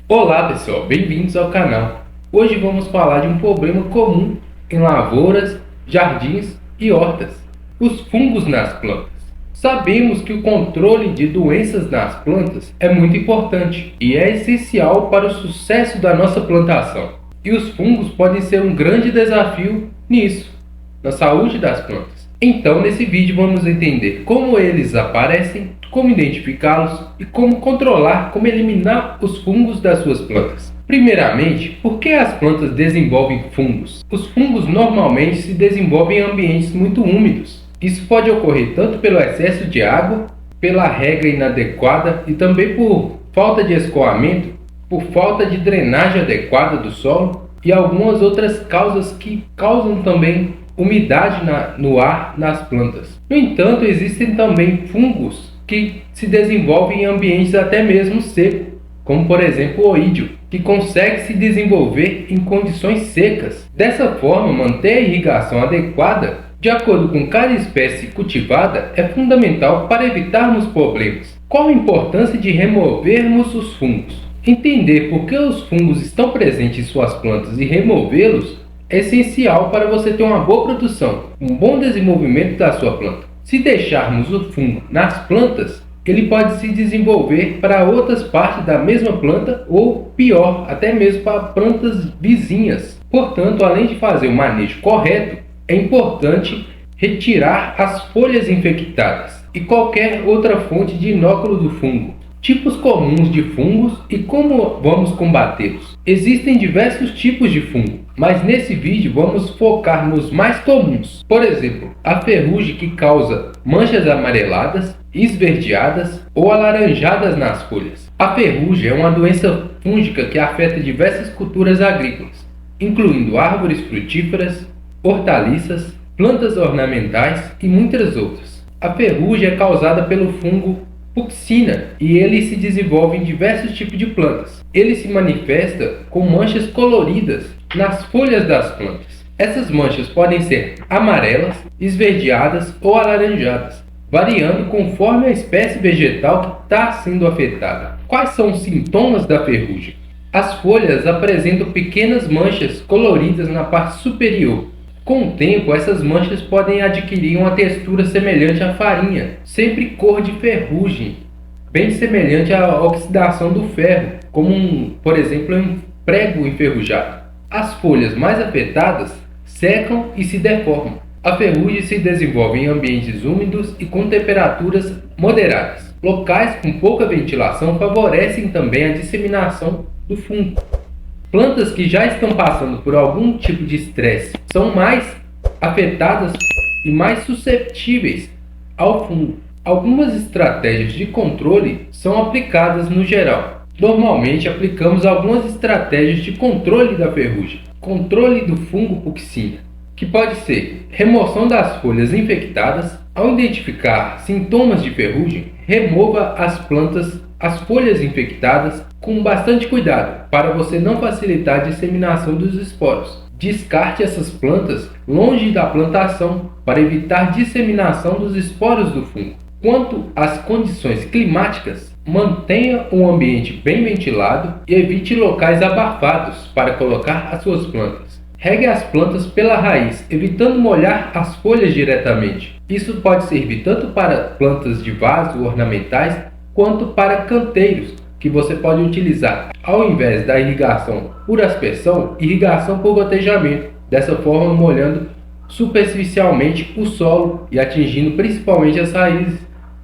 Olá pessoal, bem-vindos ao canal. Hoje vamos falar de um problema comum em lavouras, jardins e hortas: os fungos nas plantas. Sabemos que o controle de doenças nas plantas é muito importante e é essencial para o sucesso da nossa plantação. E os fungos podem ser um grande desafio nisso, na saúde das plantas. Então, nesse vídeo vamos entender como eles aparecem, como identificá-los e como controlar, como eliminar os fungos das suas plantas. Primeiramente, por que as plantas desenvolvem fungos? Os fungos normalmente se desenvolvem em ambientes muito úmidos. Isso pode ocorrer tanto pelo excesso de água, pela rega inadequada e também por falta de escoamento, por falta de drenagem adequada do solo e algumas outras causas que causam também umidade no ar nas plantas. No entanto, existem também fungos que se desenvolvem em ambientes até mesmo secos, como por exemplo o oídio, que consegue se desenvolver em condições secas. Dessa forma, manter a irrigação adequada, de acordo com cada espécie cultivada, é fundamental para evitarmos problemas. Qual a importância de removermos os fungos? Entender por que os fungos estão presentes em suas plantas e removê-los é essencial para você ter uma boa produção, um bom desenvolvimento da sua planta. Se deixarmos o fungo nas plantas, ele pode se desenvolver para outras partes da mesma planta ou, pior, até mesmo para plantas vizinhas. Portanto, além de fazer o manejo correto, é importante retirar as folhas infectadas e qualquer outra fonte de inóculo do fungo. Tipos comuns de fungos e como vamos combatê-los. Existem diversos tipos de fungo, mas nesse vídeo vamos focar nos mais comuns. Por exemplo, a ferrugem, que causa manchas amareladas, esverdeadas ou alaranjadas nas folhas. A ferrugem é uma doença fúngica que afeta diversas culturas agrícolas, incluindo árvores frutíferas, hortaliças, plantas ornamentais e muitas outras. A ferrugem é causada pelo fungo Fucsina e ele se desenvolve em diversos tipos de plantas. Ele se manifesta com manchas coloridas nas folhas das plantas. Essas manchas podem ser amarelas, esverdeadas ou alaranjadas, variando conforme a espécie vegetal que está sendo afetada. Quais são os sintomas da ferrugem? As folhas apresentam pequenas manchas coloridas na parte superior. Com o tempo, essas manchas podem adquirir uma textura semelhante à farinha, sempre cor de ferrugem, bem semelhante à oxidação do ferro, como por exemplo um prego enferrujado. As folhas mais afetadas secam e se deformam. A ferrugem se desenvolve em ambientes úmidos e com temperaturas moderadas. Locais com pouca ventilação favorecem também a disseminação do fungo. Plantas que já estão passando por algum tipo de estresse são mais afetadas e mais suscetíveis ao fungo. Algumas estratégias de controle são aplicadas no geral. Normalmente aplicamos algumas estratégias de controle da ferrugem. Controle do fungo Fucsina, que pode ser remoção das folhas infectadas. Ao identificar sintomas de ferrugem, remova as folhas infectadas com bastante cuidado, para você não facilitar a disseminação dos esporos. Descarte essas plantas longe da plantação para evitar disseminação dos esporos do fungo. Quanto às condições climáticas, mantenha um ambiente bem ventilado e evite locais abafados para colocar as suas plantas. Regue as plantas pela raiz, evitando molhar as folhas diretamente. Isso pode servir tanto para plantas de vaso ornamentais quanto para canteiros, que você pode utilizar, ao invés da irrigação por aspersão, irrigação por gotejamento, dessa forma molhando superficialmente o solo e atingindo principalmente as raízes,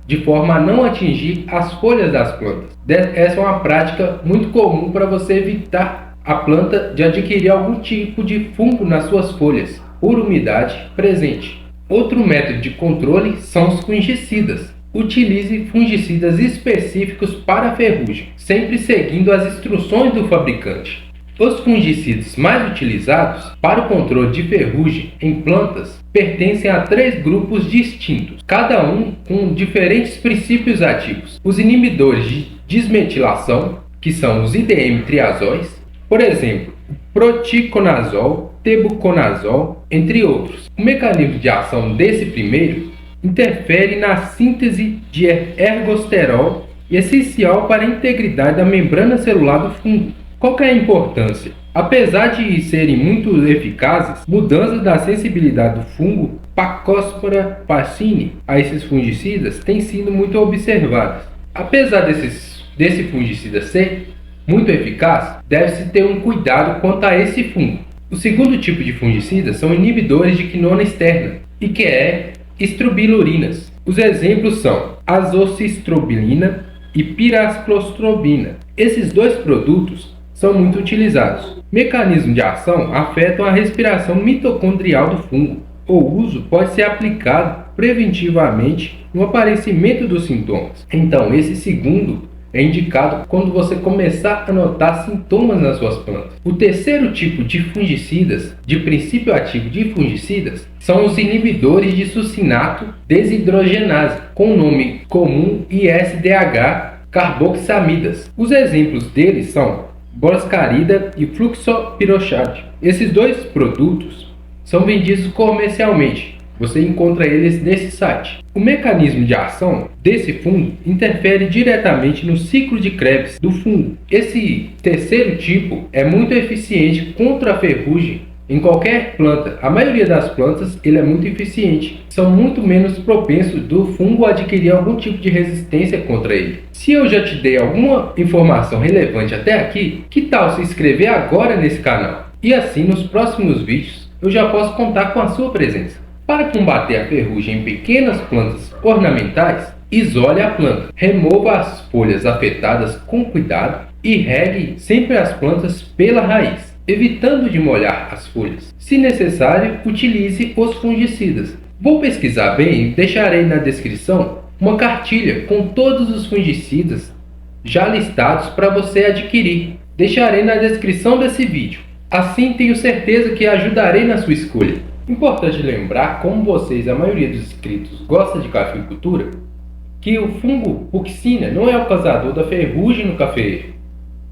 de forma a não atingir as folhas das plantas. Essa é uma prática muito comum para você evitar a planta de adquirir algum tipo de fungo nas suas folhas, por umidade presente. Outro método de controle são os fungicidas. Utilize fungicidas específicos para a ferrugem, sempre seguindo as instruções do fabricante. Os fungicidas mais utilizados para o controle de ferrugem em plantas pertencem a 3 grupos distintos, cada um com diferentes princípios ativos. Os inibidores de desmetilação, que são os IDM-triazóis, por exemplo, proticonazol, tebuconazol, entre outros. O mecanismo de ação desse primeiro interfere na síntese de ergosterol e essencial para a integridade da membrana celular do fungo. Qual que é a importância? Apesar de serem muito eficazes, mudanças da sensibilidade do fungo Pacospora pacini a esses fungicidas têm sido muito observadas. Apesar desse fungicida ser muito eficaz, deve-se ter um cuidado quanto a esse fungo. O segundo tipo de fungicida são inibidores de quinona externa, e que é estrobilurinas. Os exemplos são azoxistrobilina e piraclostrobina. Esses dois produtos são muito utilizados. Mecanismo de ação afetam a respiração mitocondrial do fungo. O uso pode ser aplicado preventivamente no aparecimento dos sintomas. Então, esse segundo é indicado quando você começar a notar sintomas nas suas plantas. O terceiro tipo de fungicidas, de princípio ativo de fungicidas, são os inibidores de succinato desidrogenase, com o nome comum ISDH carboxamidas. Os exemplos deles são Boscarida e Fluxopiroxate. Esses dois produtos são vendidos comercialmente. Você encontra eles nesse site. O mecanismo de ação desse fungo interfere diretamente no ciclo de Krebs do fungo. Esse terceiro tipo é muito eficiente contra a ferrugem em qualquer planta. A maioria das plantas ele é muito eficiente. São muito menos propensos do fungo a adquirir algum tipo de resistência contra ele. Se eu já te dei alguma informação relevante até aqui, que tal se inscrever agora nesse canal? E assim nos próximos vídeos eu já posso contar com a sua presença. Para combater a ferrugem em pequenas plantas ornamentais, isole a planta, remova as folhas afetadas com cuidado e regue sempre as plantas pela raiz, evitando de molhar as folhas. Se necessário, utilize os fungicidas. Vou pesquisar bem e deixarei na descrição uma cartilha com todos os fungicidas já listados para você adquirir. Deixarei na descrição desse vídeo. Assim tenho certeza que ajudarei na sua escolha. Importante lembrar, como vocês, a maioria dos inscritos, gosta de cafeicultura, que o fungo Fucsina não é o causador da ferrugem no cafeeiro,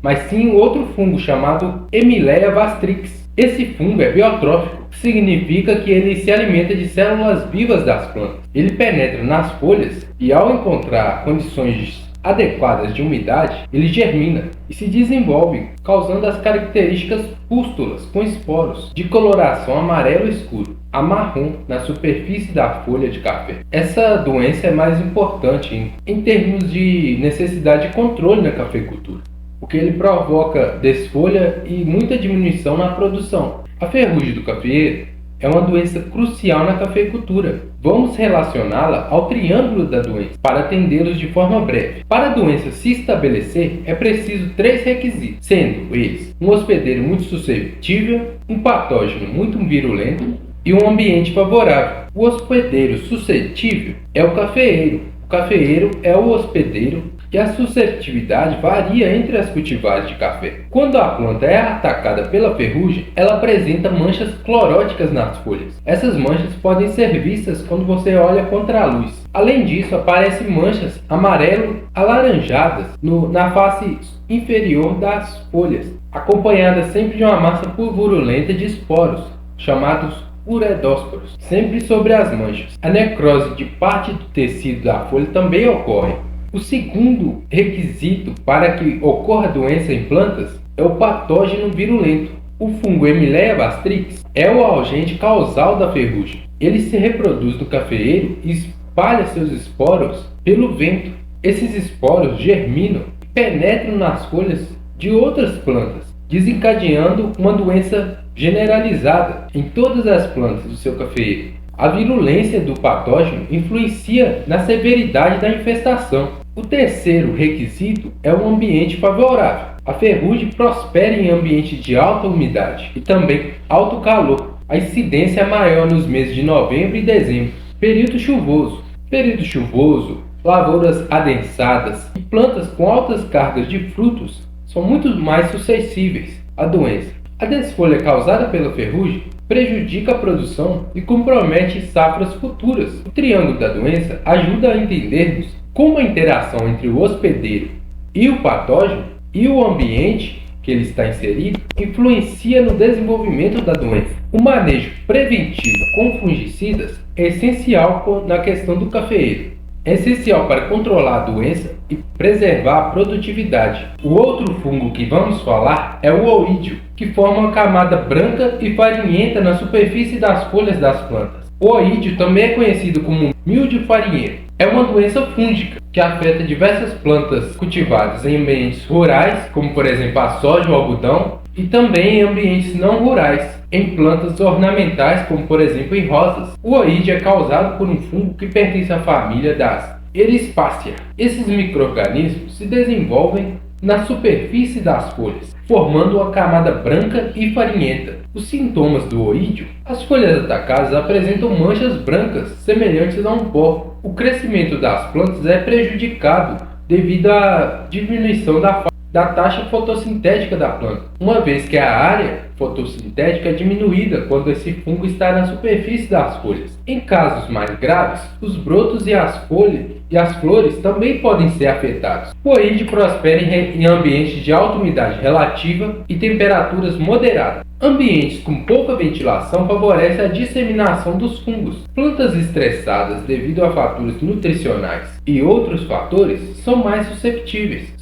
mas sim outro fungo chamado Emileia vastrix. Esse fungo é biotrófico, que significa que ele se alimenta de células vivas das plantas. Ele penetra nas folhas e, ao encontrar condições adequadas de umidade, ele germina e se desenvolve, causando as características pústulas com esporos de coloração amarelo escuro a marrom na superfície da folha de café. Essa doença é mais importante em termos de necessidade de controle na cafeicultura, porque ele provoca desfolha e muita diminuição na produção. A ferrugem do cafeeiro é uma doença crucial na cafeicultura. Vamos relacioná-la ao triângulo da doença para atendê-los de forma breve. Para a doença se estabelecer, é preciso 3 requisitos, sendo eles um hospedeiro muito suscetível, um patógeno muito virulento e um ambiente favorável. O hospedeiro suscetível é o cafeeiro. O cafeeiro é o hospedeiro e a suscetibilidade varia entre as cultivares de café. Quando a planta é atacada pela ferrugem, ela apresenta manchas cloróticas nas folhas. Essas manchas podem ser vistas quando você olha contra a luz. Além disso, aparecem manchas amarelo-alaranjadas na face inferior das folhas, acompanhadas sempre de uma massa purulenta de esporos, chamados uredósporos, sempre sobre as manchas. A necrose de parte do tecido da folha também ocorre. O segundo requisito para que ocorra doença em plantas é o patógeno virulento. O fungo Emileia vastrix é o agente causal da ferrugem. Ele se reproduz no cafeeiro e espalha seus esporos pelo vento. Esses esporos germinam e penetram nas folhas de outras plantas, desencadeando uma doença generalizada em todas as plantas do seu cafeeiro. A virulência do patógeno influencia na severidade da infestação. O terceiro requisito é um ambiente favorável. A ferrugem prospera em ambientes de alta umidade e também alto calor. A incidência é maior nos meses de novembro e dezembro. Período chuvoso. Período chuvoso, lavouras adensadas e plantas com altas cargas de frutos são muito mais suscetíveis à doença. A desfolha causada pela ferrugem prejudica a produção e compromete safras futuras. O triângulo da doença ajuda a entendermos como a interação entre o hospedeiro e o patógeno e o ambiente que ele está inserido influencia no desenvolvimento da doença. O manejo preventivo com fungicidas é essencial na questão do cafeeiro. É essencial para controlar a doença e preservar a produtividade. O outro fungo que vamos falar é o oídio, que forma uma camada branca e farinhenta na superfície das folhas das plantas. O oídio também é conhecido como míldio farinhento. É uma doença fúngica que afeta diversas plantas cultivadas em ambientes rurais, como por exemplo a soja ou algodão, e também em ambientes não rurais, em plantas ornamentais, como por exemplo em rosas. O oídio é causado por um fungo que pertence à família das Erispáceae. Esses micro-organismos se desenvolvem na superfície das folhas, formando uma camada branca e farinhenta. Os sintomas do oídio: as folhas atacadas apresentam manchas brancas semelhantes a um pó. O crescimento das plantas é prejudicado devido à diminuição da taxa fotossintética da planta, uma vez que a área fotossintética é diminuída quando esse fungo está na superfície das folhas. Em casos mais graves, os brotos e as folhas e as flores também podem ser afetados. O oídio prospera em ambientes de alta umidade relativa e temperaturas moderadas. Ambientes com pouca ventilação favorecem a disseminação dos fungos. Plantas estressadas devido a fatores nutricionais e outros fatores são mais suscetíveis.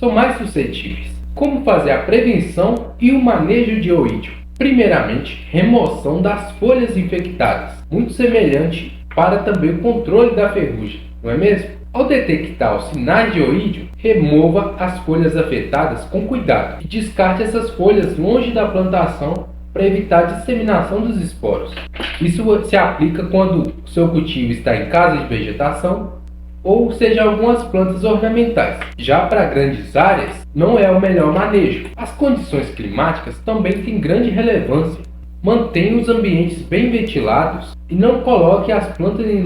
Como fazer a prevenção e o manejo de oídio? Primeiramente, remoção das folhas infectadas, muito semelhante para também o controle da ferrugem, não é mesmo? Ao detectar os sinais de oídio, remova as folhas afetadas com cuidado e descarte essas folhas longe da plantação para evitar a disseminação dos esporos. Isso se aplica quando o seu cultivo está em casa de vegetação ou seja algumas plantas ornamentais. Já para grandes áreas, não é o melhor manejo. As condições climáticas também têm grande relevância. Mantenha os ambientes bem ventilados e não coloque as plantas em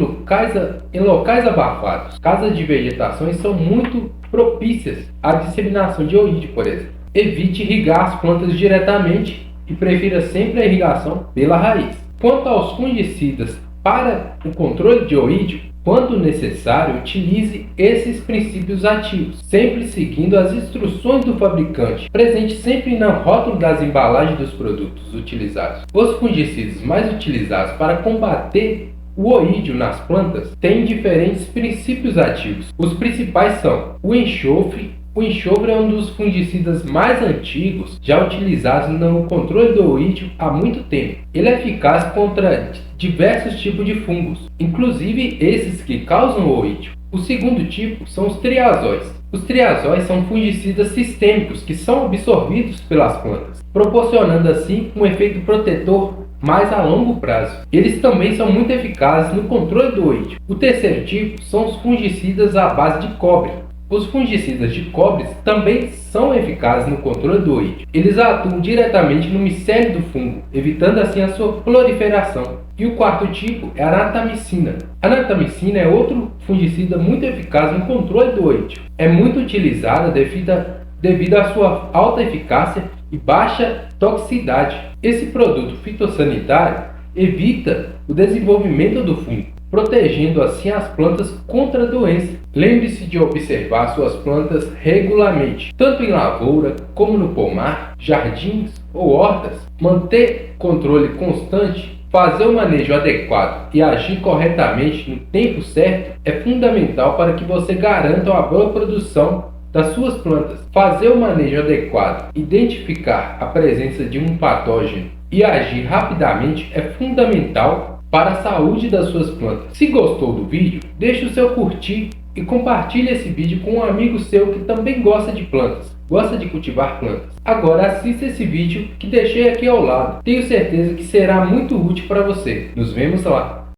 locais abafados. Casas de vegetações são muito propícias à disseminação de oídio, por exemplo. Evite irrigar as plantas diretamente e prefira sempre a irrigação pela raiz. Quanto aos fungicidas para o controle de oídio, quando necessário, utilize esses princípios ativos, sempre seguindo as instruções do fabricante, presente sempre no rótulo das embalagens dos produtos utilizados. Os fungicidas mais utilizados para combater o oídio nas plantas têm diferentes princípios ativos. Os principais são o enxofre. O enxofre é um dos fungicidas mais antigos, já utilizados no controle do oídio há muito tempo. Ele é eficaz contra diversos tipos de fungos, inclusive esses que causam o oídio. O segundo tipo são os triazóis. Os triazóis são fungicidas sistêmicos que são absorvidos pelas plantas, proporcionando assim um efeito protetor mais a longo prazo. Eles também são muito eficazes no controle do oídio. O terceiro tipo são os fungicidas à base de cobre. Os fungicidas de cobre também são eficazes no controle do oídio. Eles atuam diretamente no micélio do fungo, evitando assim a sua proliferação. E o quarto tipo é a natamicina. A natamicina é outro fungicida muito eficaz no controle do oídio. É muito utilizada devido à sua alta eficácia e baixa toxicidade. Esse produto fitossanitário evita o desenvolvimento do fungo, protegendo assim as plantas contra a doença. Lembre-se de observar suas plantas regularmente, tanto em lavoura como no pomar, jardins ou hortas. Manter controle constante, fazer o manejo adequado e agir corretamente no tempo certo é fundamental para que você garanta uma boa produção das suas plantas. Fazer o manejo adequado, identificar a presença de um patógeno e agir rapidamente é fundamental para a saúde das suas plantas. Se gostou do vídeo, deixe o seu curtir e compartilhe esse vídeo com um amigo seu que também gosta de plantas, gosta de cultivar plantas. Agora assista esse vídeo que deixei aqui ao lado. Tenho certeza que será muito útil para você. Nos vemos lá!